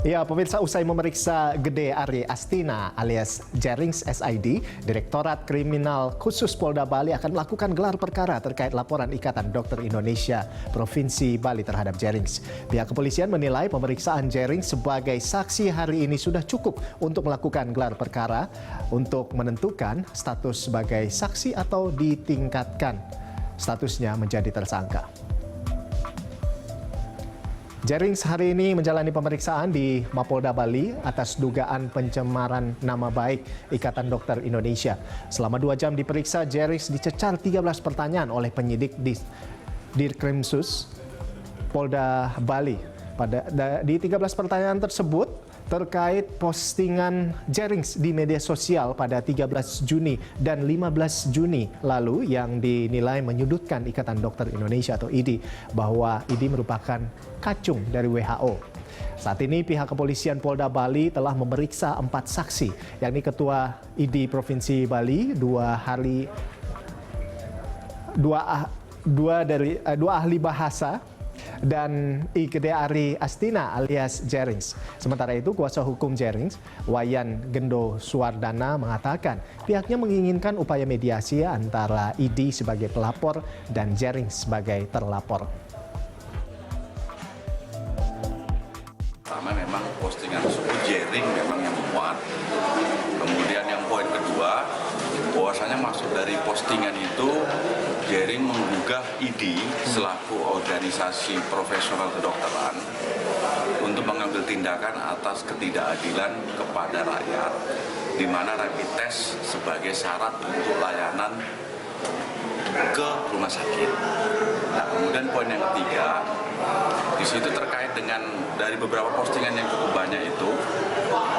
Ya, pemirsa, usai memeriksa Gede Ari Astina alias Jerings SID, Direktorat Kriminal Khusus Polda Bali akan melakukan gelar perkara terkait laporan Ikatan Dokter Indonesia Provinsi Bali terhadap Jerings. Pihak kepolisian menilai pemeriksaan Jerings sebagai saksi hari ini sudah cukup untuk melakukan gelar perkara untuk menentukan status sebagai saksi atau ditingkatkan statusnya menjadi tersangka. Jerings hari ini menjalani pemeriksaan di Mapolda Bali atas dugaan pencemaran nama baik Ikatan Dokter Indonesia. Selama 2 jam diperiksa, Jerings dicecar 13 pertanyaan oleh penyidik di Dirkrimsus Polda Bali. Di 13 pertanyaan tersebut terkait postingan Jerings di media sosial pada 13 Juni dan 15 Juni lalu yang dinilai menyudutkan Ikatan Dokter Indonesia atau IDI bahwa IDI merupakan kacung dari WHO. Saat ini pihak kepolisian Polda Bali telah memeriksa 4 saksi, yakni Ketua IDI Provinsi Bali, 2 ahli bahasa, dan Gede Ari Astina alias Jerings. Sementara itu, kuasa hukum Jerings, Wayan Gendo Suwardana, mengatakan pihaknya menginginkan upaya mediasi antara IDI sebagai pelapor dan Jerings sebagai terlapor. Pertama, memang postingan tersebut Jerings memang yang memuat. Kemudian yang poin kedua, bahwasanya maksud dari postingan itu Jerings menggugah IDI selaku organisasi profesional kedokteran untuk mengambil tindakan atas ketidakadilan kepada rakyat, di mana rapid test sebagai syarat untuk layanan ke rumah sakit. Nah, kemudian poin yang ketiga, di situ terkait dengan dari beberapa postingan yang cukup banyak itu,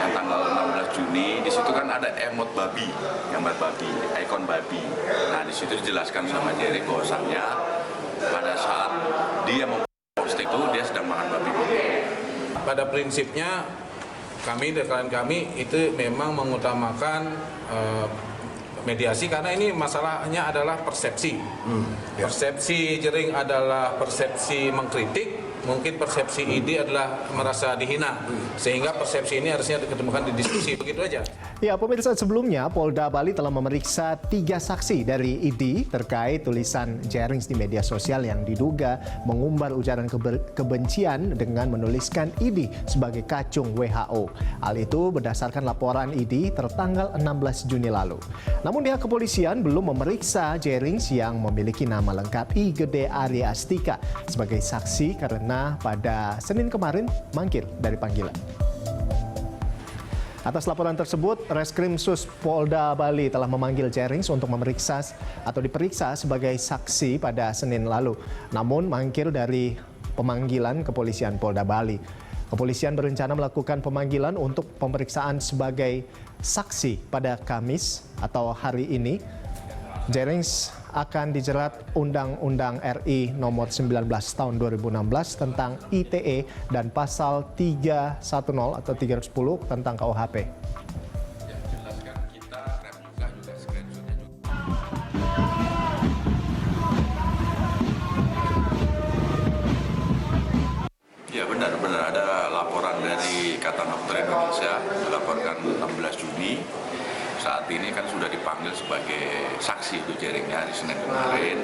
yang tanggal 16 Juni, di situ kan ada emot babi, gambar babi, ikon babi. Nah, di situ dijelaskan sama Jerings bahwasannya pada saat dia memposting itu dia sedang makan babi. Pada prinsipnya kami dan klien kami itu memang mengutamakan mediasi karena ini masalahnya adalah persepsi. Persepsi Jerings adalah persepsi mengkritik, mungkin persepsi IDI adalah merasa dihina, sehingga persepsi ini harusnya diketemukan di diskusi, begitu aja. Ya, pemirsa, sebelumnya Polda Bali telah memeriksa 3 saksi dari IDI terkait tulisan Jerings di media sosial yang diduga mengumbar ujaran kebencian dengan menuliskan IDI sebagai kacung WHO. Hal itu berdasarkan laporan IDI tertanggal 16 Juni lalu. Namun pihak kepolisian belum memeriksa Jerings yang memiliki nama lengkap I Gede Ari Astika sebagai saksi karena pada Senin kemarin mangkir dari panggilan. Atas laporan tersebut, Reskrimsus Polda Bali telah memanggil Jerings untuk diperiksa sebagai saksi pada Senin lalu. Namun mangkir dari pemanggilan kepolisian Polda Bali. Kepolisian berencana melakukan pemanggilan untuk pemeriksaan sebagai saksi pada Kamis atau hari ini. Jerings akan dijerat Undang-Undang RI nomor 19 tahun 2016 tentang ITE dan pasal 310 atau 310 tentang KUHP. Ya, benar ada laporan dari Ikatan Dokter Indonesia melaporkan 16 Juni. Saat ini kan sudah dipanggil sebagai saksi itu Jerings hari Senin kemarin.